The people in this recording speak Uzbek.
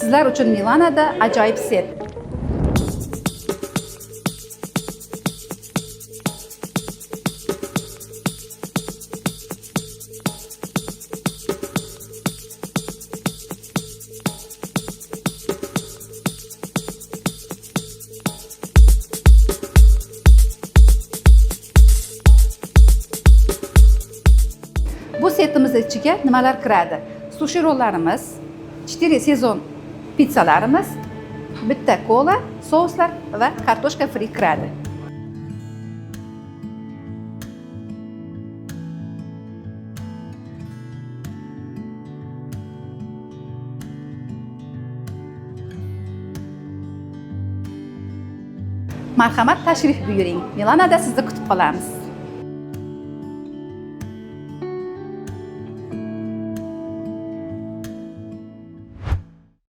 Sizlar uchun Milanada ajoyib set. Bu setimiz ichiga nimalar kiradi? Sushi rollarimiz, 4 sezon pizzalarimiz, bitta kola, souslar va kartoshka fri kiradi. Marhamat, tashrif buyuring. Milanada sizni kutib qolamiz.